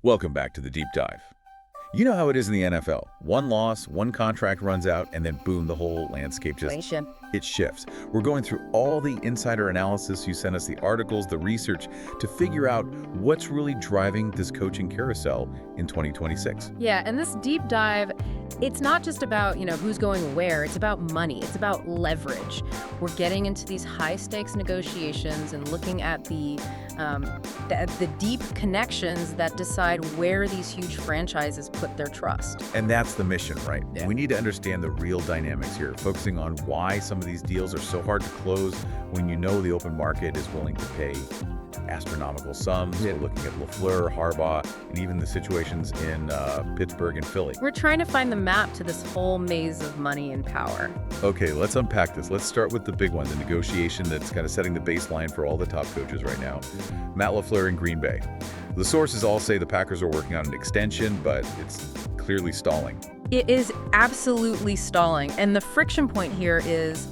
Welcome back to the Deep Dive. You know how it is in the NFL. One loss, one contract runs out, and then boom, the whole landscape it shifts. We're going through all the insider analysis. You sent us the articles, the research to figure out what's really driving this coaching carousel in 2026. Yeah, and this deep dive, it's not just about, who's going where. It's about money. It's about leverage. We're getting into these high-stakes negotiations and looking at the deep connections that decide where these huge franchises put their trust. And that's the mission, right? Yeah. We need to understand the real dynamics here, focusing on why some of these deals are so hard to close when you know the open market is willing to pay astronomical sums. We're looking at LaFleur, Harbaugh, and even the situations in Pittsburgh and Philly. We're trying to find the map to this whole maze of money and power. Okay, let's unpack this. Let's start with the big one, the negotiation that's kind of setting the baseline for all the top coaches right now. Matt LaFleur in Green Bay. The sources all say the Packers are working on an extension, but it's clearly stalling. It is absolutely stalling. And the friction point here is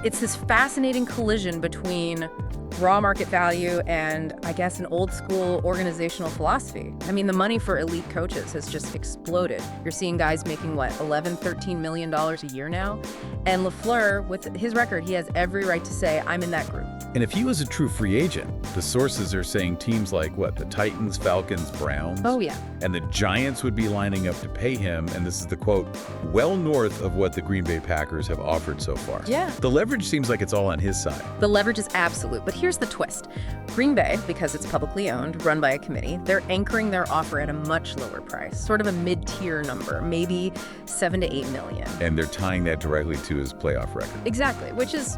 it's this fascinating collision between raw market value and, I guess, an old school organizational philosophy. I mean, the money for elite coaches has just exploded. You're seeing guys making, $11, $13 million a year now? And LaFleur, with his record, he has every right to say, I'm in that group. And if he was a true free agent, the sources are saying teams like, the Titans, Falcons, Browns? Oh, yeah. And the Giants would be lining up to pay him, and this is the quote, well north of what the Green Bay Packers have offered so far. Yeah. The leverage seems like it's all on his side. The leverage is absolute, but here's the twist. Green Bay, because it's publicly owned, run by a committee, they're anchoring their offer at a much lower price, sort of a mid-tier number, maybe $7 to $8 million. And they're tying that directly to his playoff record. Exactly, which is,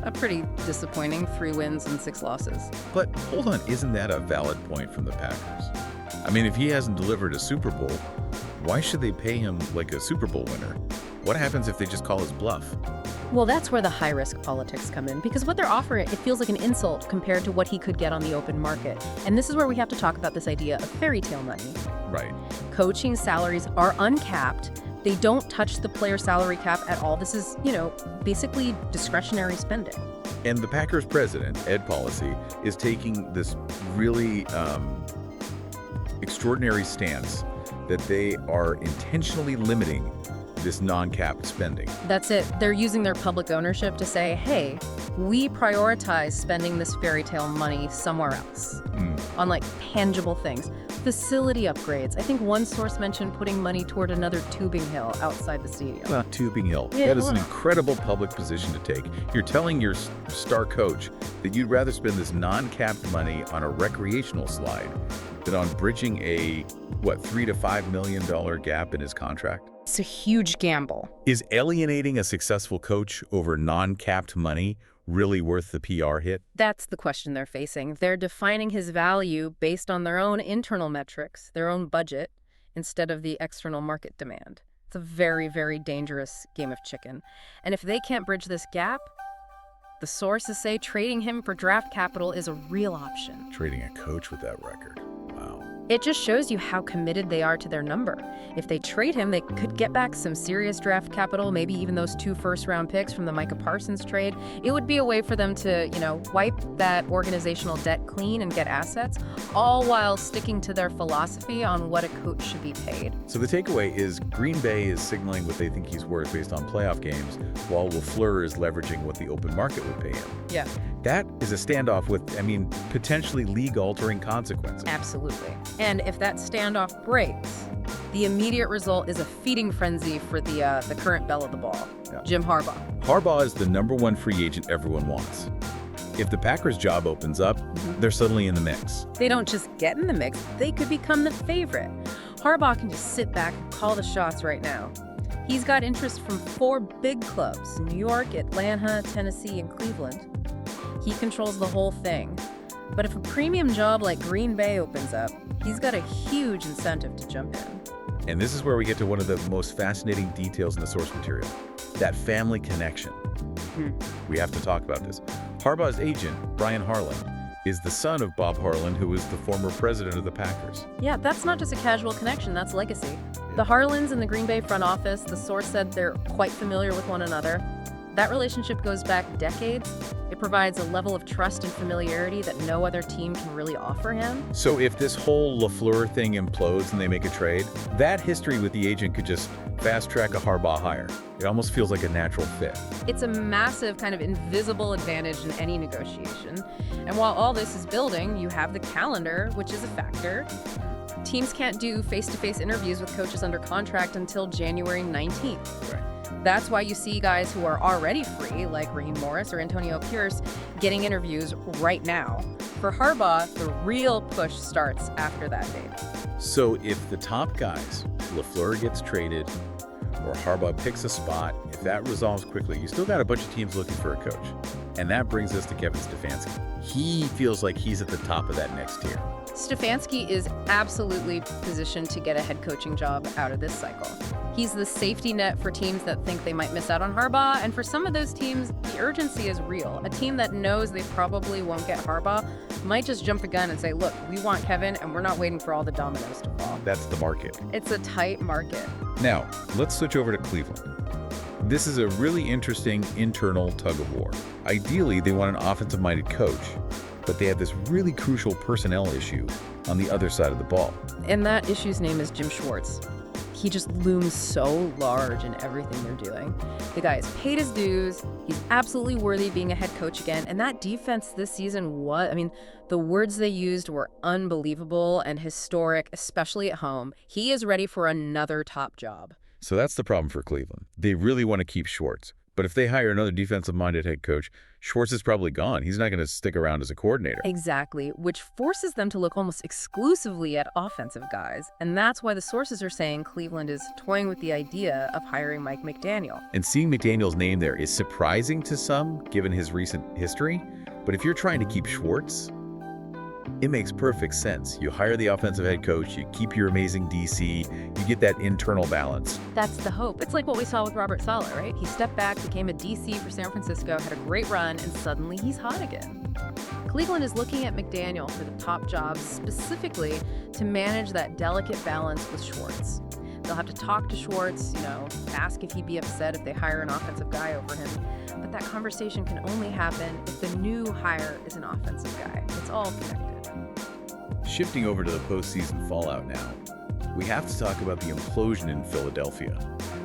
a pretty disappointing 3 wins and 6 losses. But hold on, isn't that a valid point from the Packers? I mean, if he hasn't delivered a Super Bowl, why should they pay him like a Super Bowl winner? What happens if they just call his bluff? Well, that's where the high-risk politics come in, because what they're offering, it feels like an insult compared to what he could get on the open market. And this is where we have to talk about this idea of fairy tale money. Right. Coaching salaries are uncapped. They don't touch the player salary cap at all. This is, basically discretionary spending. And the Packers president, Ed Policy, is taking this really extraordinary stance that they are intentionally limiting this non-capped spending. That's it. They're using their public ownership to say, hey, we prioritize spending this fairy tale money somewhere else on tangible things. Facility upgrades. I think one source mentioned putting money toward another tubing hill outside the stadium. Well, tubing hill. Yeah, that is an incredible public position to take. You're telling your star coach that you'd rather spend this non-capped money on a recreational slide than on bridging a, $3 to $5 million gap in his contract? It's a huge gamble. Is alienating a successful coach over non-capped money really worth the PR hit? That's the question they're facing. They're defining his value based on their own internal metrics, their own budget, instead of the external market demand. It's a very, very dangerous game of chicken. And if they can't bridge this gap, the sources say trading him for draft capital is a real option. Trading a coach with that record. Wow. It just shows you how committed they are to their number. If they trade him, they could get back some serious draft capital, maybe even those 2 first-round picks from the Micah Parsons trade. It would be a way for them to, wipe that organizational debt clean and get assets, all while sticking to their philosophy on what a coach should be paid. So the takeaway is Green Bay is signaling what they think he's worth based on playoff games, while LaFleur is leveraging what the open market would pay him. Yeah. That is a standoff with, potentially league-altering consequences. Absolutely. And if that standoff breaks, the immediate result is a feeding frenzy for the current belle of the ball, Jim Harbaugh. Harbaugh is the #1 free agent everyone wants. If the Packers' job opens up, they're suddenly in the mix. They don't just get in the mix, they could become the favorite. Harbaugh can just sit back and call the shots right now. He's got interest from 4 big clubs, New York, Atlanta, Tennessee, and Cleveland. He controls the whole thing. But if a premium job like Green Bay opens up, he's got a huge incentive to jump in. And this is where we get to one of the most fascinating details in the source material, that family connection. We have to talk about this. Harbaugh's agent, Brian Harlan, is the son of Bob Harlan, who was the former president of the Packers. Yeah, that's not just a casual connection, that's legacy. The Harlans in the Green Bay front office, the source said they're quite familiar with one another. That relationship goes back decades. It provides a level of trust and familiarity that no other team can really offer him. So if this whole LaFleur thing implodes and they make a trade, that history with the agent could just fast-track a Harbaugh hire. It almost feels like a natural fit. It's a massive kind of invisible advantage in any negotiation. And while all this is building, you have the calendar, which is a factor. Teams can't do face-to-face interviews with coaches under contract until January 19th. Right. That's why you see guys who are already free, like Raheem Morris or Antonio Pierce, getting interviews right now. For Harbaugh, the real push starts after that date. So if the top guys, LaFleur gets traded, or Harbaugh picks a spot, if that resolves quickly, you still got a bunch of teams looking for a coach. And that brings us to Kevin Stefanski. He feels like he's at the top of that next tier. Stefanski is absolutely positioned to get a head coaching job out of this cycle. He's the safety net for teams that think they might miss out on Harbaugh, and for some of those teams, the urgency is real. A team that knows they probably won't get Harbaugh might just jump the gun and say, look, we want Kevin, and we're not waiting for all the dominoes to fall. That's the market. It's a tight market. Now, let's switch over to Cleveland. This is a really interesting internal tug-of-war. Ideally, they want an offensive-minded coach, but they have this really crucial personnel issue on the other side of the ball. And that issue's name is Jim Schwartz. He just looms so large in everything they're doing. The guy has paid his dues. He's absolutely worthy of being a head coach again. And that defense this season the words they used were unbelievable and historic, especially at home. He is ready for another top job. So that's the problem for Cleveland. They really want to keep Schwartz. But if they hire another defensive-minded head coach, Schwartz is probably gone. He's not going to stick around as a coordinator. Exactly, which forces them to look almost exclusively at offensive guys. And that's why the sources are saying Cleveland is toying with the idea of hiring Mike McDaniel. And seeing McDaniel's name there is surprising to some, given his recent history. But if you're trying to keep Schwartz, it makes perfect sense. You hire the offensive head coach, you keep your amazing DC, you get that internal balance. That's the hope. It's like what we saw with Robert Saleh, right? He stepped back, became a DC for San Francisco, had a great run, and suddenly he's hot again. Cleveland is looking at McDaniel for the top job specifically to manage that delicate balance with Schwartz. They'll have to talk to Schwartz, ask if he'd be upset if they hire an offensive guy over him. But that conversation can only happen if the new hire is an offensive guy. It's all connected. Shifting over to the postseason fallout now, we have to talk about the implosion in Philadelphia.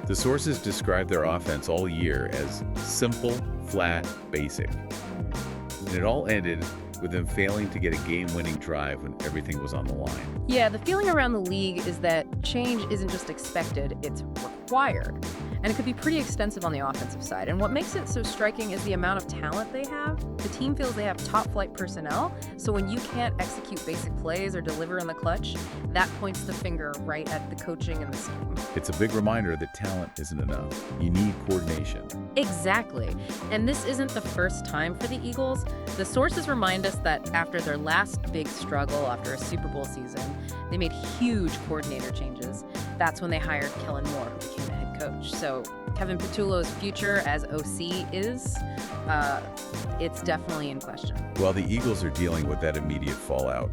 The sources describe their offense all year as simple, flat, basic. And it all ended with them failing to get a game-winning drive when everything was on the line. Yeah, the feeling around the league is that change isn't just expected, it's required. And it could be pretty expensive on the offensive side. And what makes it so striking is the amount of talent they have. The team feels they have top-flight personnel, so when you can't execute basic plays or deliver in the clutch, that points the finger right at the coaching and the scheme. It's a big reminder that talent isn't enough. You need coordination. Exactly. And this isn't the first time for the Eagles. The sources remind us that after their last big struggle after a Super Bowl season, they made huge coordinator changes. That's when they hired Kellen Moore, who became a head coach. So Kevin Patullo's future as OC it's definitely in question. While the Eagles are dealing with that immediate fallout,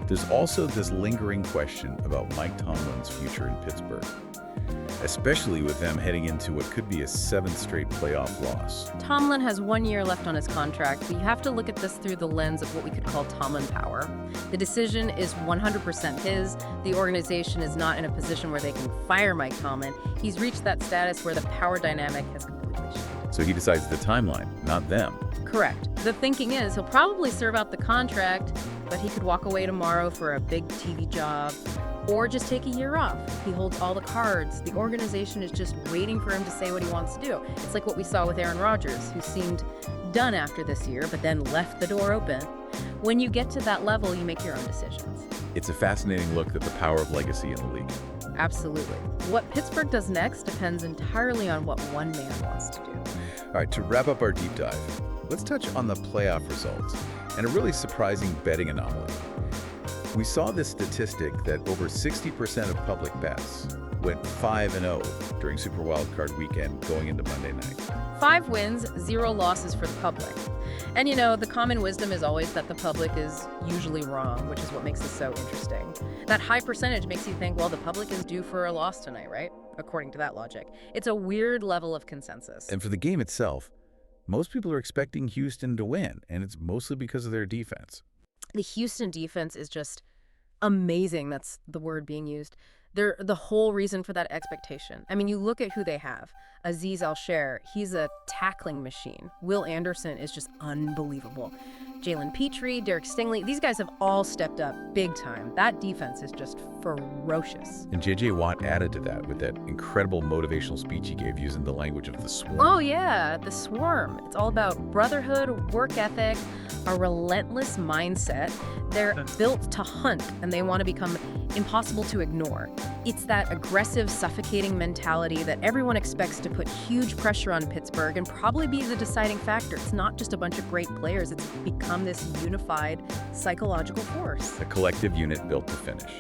there's also this lingering question about Mike Tomlin's future in Pittsburgh, especially with them heading into what could be a 7th straight playoff loss. Tomlin has 1 year left on his contract, but you have to look at this through the lens of what we could call Tomlin power. The decision is 100% his. The organization is not in a position where they can fire Mike Tomlin. He's reached that status where the power dynamic has completely shifted. So he decides the timeline, not them. Correct. The thinking is he'll probably serve out the contract, but he could walk away tomorrow for a big TV job or just take a year off. He holds all the cards. The organization is just waiting for him to say what he wants to do. It's like what we saw with Aaron Rodgers, who seemed done after this year, but then left the door open. When you get to that level, you make your own decisions. It's a fascinating look at the power of legacy in the league. Absolutely. What Pittsburgh does next depends entirely on what one man wants to do. All right, to wrap up our deep dive, let's touch on the playoff results and a really surprising betting anomaly. We saw this statistic that over 60% of public bets went 5-0 during Super Wildcard weekend going into Monday night. 5 wins, 0 losses for the public. And the common wisdom is always that the public is usually wrong, which is what makes this so interesting. That high percentage makes you think, well, the public is due for a loss tonight, right? According to that logic. It's a weird level of consensus. And for the game itself, Most people are expecting Houston to win, and it's mostly because of their defense. The Houston defense is just amazing. That's the word being used. They're the whole reason for that expectation. I mean, you look at who they have. Azeez Al-Shaair, he's a tackling machine. Will Anderson is just unbelievable. Jalen Petrie, Derek Stingley, these guys have all stepped up big time. That defense is just ferocious. And J.J. Watt added to that with that incredible motivational speech he gave using the language of the swarm. Oh yeah, the swarm. It's all about brotherhood, work ethic, a relentless mindset. They're built to hunt, and they want to become impossible to ignore. It's that aggressive, suffocating mentality that everyone expects to put huge pressure on Pittsburgh and probably be the deciding factor. It's not just a bunch of great players. It's become this unified psychological force. A collective unit built to finish.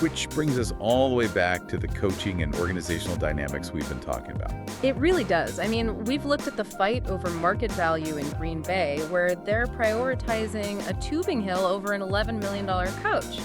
Which brings us all the way back to the coaching and organizational dynamics we've been talking about. It really does. I mean, we've looked at the fight over market value in Green Bay, where they're prioritizing a tubing hill over an $11 million coach.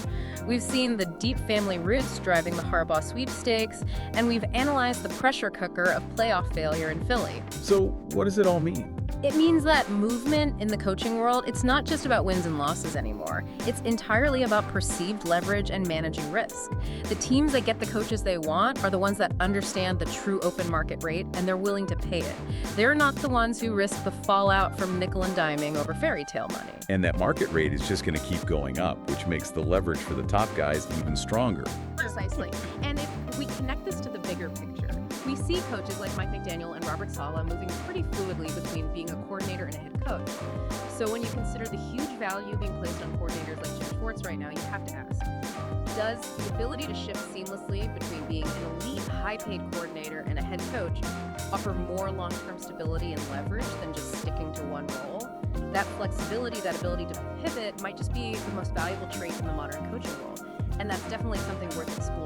We've seen the deep family roots driving the Harbaugh sweepstakes, and we've analyzed the pressure cooker of playoff failure in Philly. So what does it all mean? It means that movement in the coaching world, it's not just about wins and losses anymore. It's entirely about perceived leverage and managing risk. The teams that get the coaches they want are the ones that understand the true open market rate, and they're willing to pay it. They're not the ones who risk the fallout from nickel and diming over fairy tale money. And that market rate is just going to keep going up, which makes the leverage for the top guys even stronger. Precisely. And if we connect this to the bigger picture, we see coaches like Mike McDaniel and Robert Saleh moving pretty fluidly between being a coordinator and a head coach. So when you consider the huge value being placed on coordinators like Jim Schwartz right now, you have to ask, does the ability to shift seamlessly between being an elite, high-paid coordinator and a head coach offer more long-term stability and leverage than just sticking to one role? That flexibility, that ability to pivot might just be the most valuable trait in the modern coaching world. And that's definitely something worth exploring.